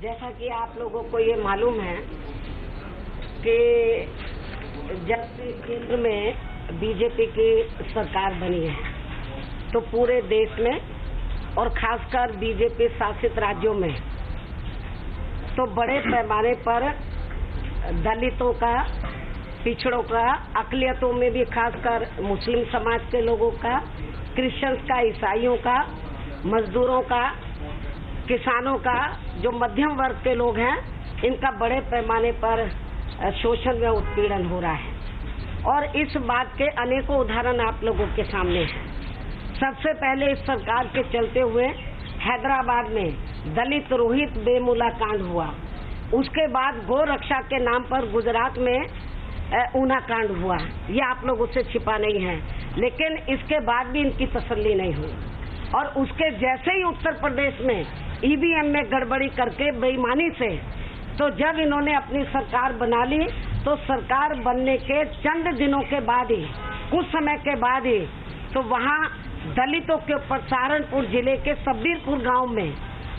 जैसा कि आप लोगों को ये मालूम है कि जब से केंद्र में बीजेपी की सरकार बनी है तो पूरे देश में और खासकर बीजेपी शासित राज्यों में तो बड़े पैमाने पर दलितों का, पिछड़ों का, अक़लियतों में भी खासकर मुस्लिम समाज के लोगों का, क्रिश्चियंस का, ईसाइयों का, मजदूरों का, किसानों का, जो मध्यम वर्ग के लोग हैं, इनका बड़े पैमाने पर शोषण व उत्पीड़न हो रहा है। और इस बात के अनेकों उदाहरण आप लोगों के सामने हैं। सबसे पहले इस सरकार के चलते हुए हैदराबाद में दलित रोहित बेमुला कांड हुआ। उसके बाद गौ रक्षा के नाम पर गुजरात में ऊना कांड हुआ। ये आप लोगों से छिपा नहीं है, लेकिन इसके बाद भी इनकी तसल्ली नहीं हुई। और उसके जैसे ही उत्तर प्रदेश में ईवीएम में गड़बड़ी करके बेईमानी से, तो जब इन्होंने अपनी सरकार बना ली तो सरकार बनने के चंद दिनों के बाद ही, कुछ समय के बाद ही, तो वहाँ दलितों के ऊपर, सहारनपुर जिले के सब्बीरपुर गांव में,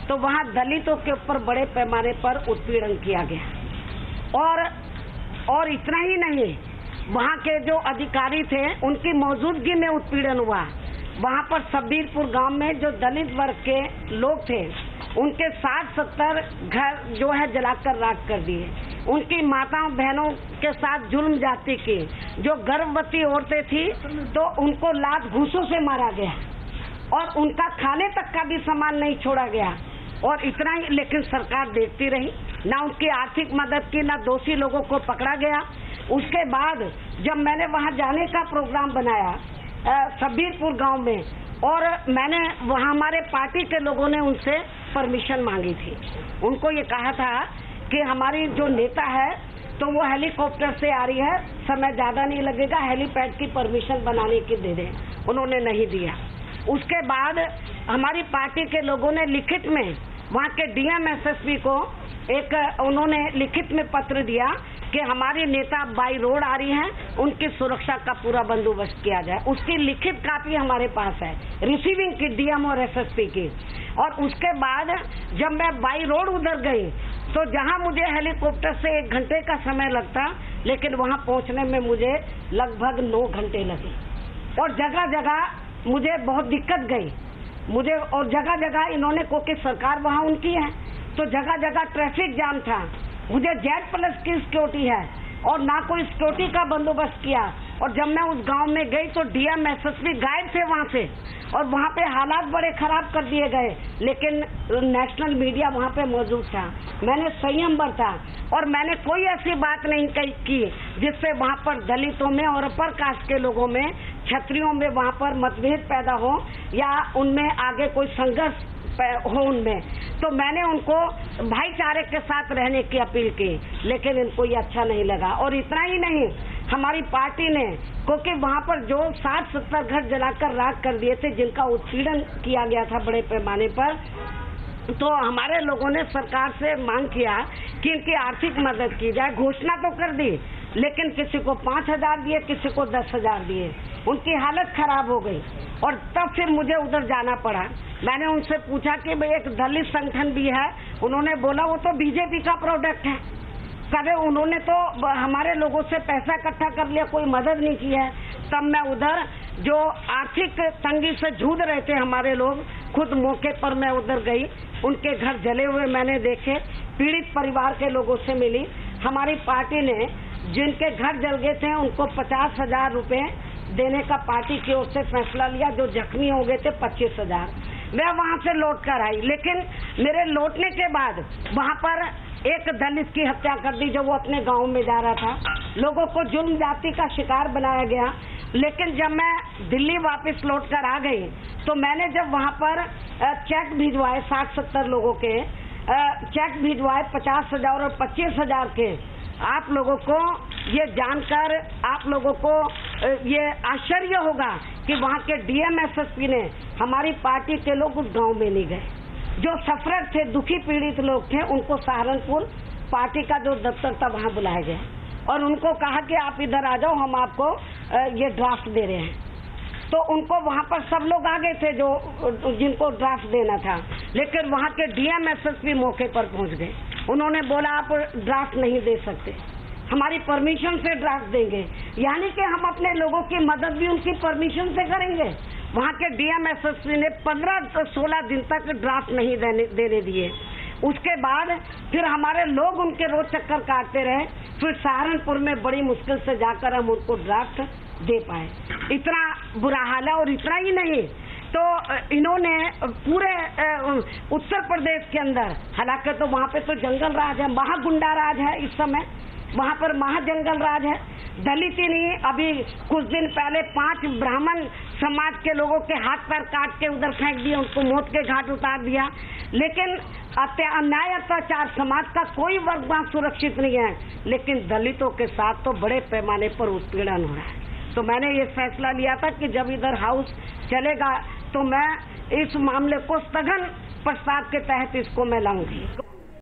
तो वहाँ दलितों के ऊपर बड़े पैमाने पर उत्पीड़न किया गया। और इतना ही नहीं, वहाँ के जो अधिकारी थे उनकी मौजूदगी में उत्पीड़न हुआ। वहाँ पर सब्बीरपुर गांव में जो दलित वर्ग के लोग थे उनके 60-70 घर जो है जलाकर राख कर दिए। उनकी माताओं बहनों के साथ जुल्म जाति की, जो गर्भवती औरतें थी तो उनको लात घूंसों से मारा गया और उनका खाने तक का भी सामान नहीं छोड़ा गया। और इतना ही, लेकिन सरकार देखती रही, ना उनकी आर्थिक मदद की, ना दोषी लोगों को पकड़ा गया। उसके बाद जब मैंने वहाँ जाने का प्रोग्राम बनाया सब्बीरपुर गांव में, और मैंने वहाँ हमारे पार्टी के लोगों ने उनसे परमिशन मांगी थी। उनको ये कहा था कि हमारी जो नेता है तो वो हेलीकॉप्टर से आ रही है, समय ज़्यादा नहीं लगेगा, हेलीपैड की परमिशन बनाने की दे दें। उन्होंने नहीं दिया। उसके बाद हमारी पार्टी के लोगों ने लिखित में वहाँ के डीएम एसएसपी को उन्होंने लिखित में पत्र दिया कि हमारी नेता बाई रोड आ रही हैं, उनकी सुरक्षा का पूरा बंदोबस्त किया जाए। उसकी लिखित कापी हमारे पास है, रिसीविंग की, डीएम और एसएसपी की। और उसके बाद जब मैं बाई रोड उधर गई तो जहां मुझे हेलीकॉप्टर से 1 घंटे का समय लगता, लेकिन वहां पहुंचने में मुझे लगभग 9 घंटे लगे। और जगह जगह मुझे बहुत दिक्कत गई मुझे, और जगह जगह इन्होंने, क्योंकि सरकार वहां उनकी है, तो जगह जगह ट्रैफिक जाम था। मुझे Z+ की सिक्योरिटी है और ना कोई सिक्योरिटी का बंदोबस्त किया। और जब मैं उस गांव में गई तो डीएम एसएसपी गायब थे वहां से, और वहां पे हालात बड़े खराब कर दिए गए, लेकिन नेशनल मीडिया वहां पे मौजूद था। मैंने संयम बरता और मैंने कोई ऐसी बात नहीं की जिससे वहां पर दलितों में और अपर कास्ट के लोगों में, क्षत्रियों में वहां पर मतभेद पैदा हो या उनमें आगे कोई संघर्ष हो उनमें। तो मैंने उनको भाईचारे के साथ रहने की अपील की, लेकिन इनको ये अच्छा नहीं लगा। और इतना ही नहीं, हमारी पार्टी ने, क्योंकि वहाँ पर जो 60-70 घर जलाकर राख कर दिए थे जिनका उत्पीड़न किया गया था बड़े पैमाने पर, तो हमारे लोगों ने सरकार से मांग किया कि इनकी आर्थिक मदद की जाए। घोषणा तो कर दी, लेकिन किसी को 5,000 दिए, किसी को 10,000 दिए। उनकी हालत खराब हो गई। और तब फिर मुझे उधर जाना पड़ा। मैंने उनसे पूछा कि भाई एक दलित संगठन भी है, उन्होंने बोला वो तो बीजेपी का प्रोडक्ट है। कभी उन्होंने तो हमारे लोगों से पैसा इकट्ठा कर लिया, कोई मदद नहीं की है। तब मैं उधर, जो आर्थिक तंगी से जूझ रहे थे हमारे लोग, खुद मौके पर मैं उधर गई। उनके घर जले हुए मैंने देखे, पीड़ित परिवार के लोगों से मिली। हमारी पार्टी ने जिनके घर जल गए थे उनको 50,000 रुपए देने का पार्टी की ओर से फैसला लिया। जो जख्मी हो गए थे 25,000। मैं वहां से लौट कर आई, लेकिन मेरे लौटने के बाद वहां पर एक दलित की हत्या कर दी जो वो अपने गांव में जा रहा था। लोगों को जुल्म जाति का शिकार बनाया गया। लेकिन जब मैं दिल्ली वापस लौट कर आ गई तो मैंने जब वहां पर चेक भिजवाए, 60-70 लोगों के चेक भिजवाए, 50,000 और 25,000 के, आप लोगों को ये जानकर, आप लोगों को ये आश्चर्य होगा कि वहाँ के डीएम एसएसपी ने, हमारी पार्टी के लोग उस गांव में नहीं गए। जो सफरर थे, दुखी पीड़ित लोग थे, उनको सहारनपुर पार्टी का जो दफ्तर था वहाँ बुलाया गया और उनको कहा कि आप इधर आ जाओ, हम आपको ये ड्राफ्ट दे रहे हैं। तो उनको वहाँ पर सब लोग आ गए थे जो जिनको ड्राफ्ट देना था। लेकिन वहाँ के डीएम एसएसपी मौके पर पहुँच गए। उन्होंने बोला आप ड्राफ्ट नहीं दे सकते, हमारी परमिशन से ड्राफ्ट देंगे, यानी कि हम अपने लोगों की मदद भी उनकी परमिशन से करेंगे। वहाँ के डीएम एसएसपी ने 15-16 दिन तक ड्राफ्ट नहीं देने दिए। उसके बाद फिर हमारे लोग उनके रोज चक्कर काटते रहे, फिर सहारनपुर में बड़ी मुश्किल से जाकर हम उनको ड्राफ्ट दे पाए। इतना बुरा हाल है। और इतना ही नहीं, तो इन्होंने पूरे उत्तर प्रदेश के अंदर, हालांकि तो वहाँ पे तो जंगल राज है, महागुंडा राज है इस समय, वहाँ पर महाजंगल राज है। दलित ही नहीं, अभी कुछ दिन पहले 5 ब्राह्मण समाज के लोगों के हाथ पैर काट के उधर फेंक दिया, उनको मौत के घाट उतार दिया। लेकिन अन्याय अत्याचार समाज का कोई वर्ग वहाँ सुरक्षित नहीं है, लेकिन दलितों के साथ तो बड़े पैमाने पर उत्पीड़न हो रहा है। तो मैंने ये फैसला लिया था कि जब इधर हाउस चलेगा तो मैं इस मामले को स्थगन प्रस्ताव के तहत इसको मैं लाऊंगी।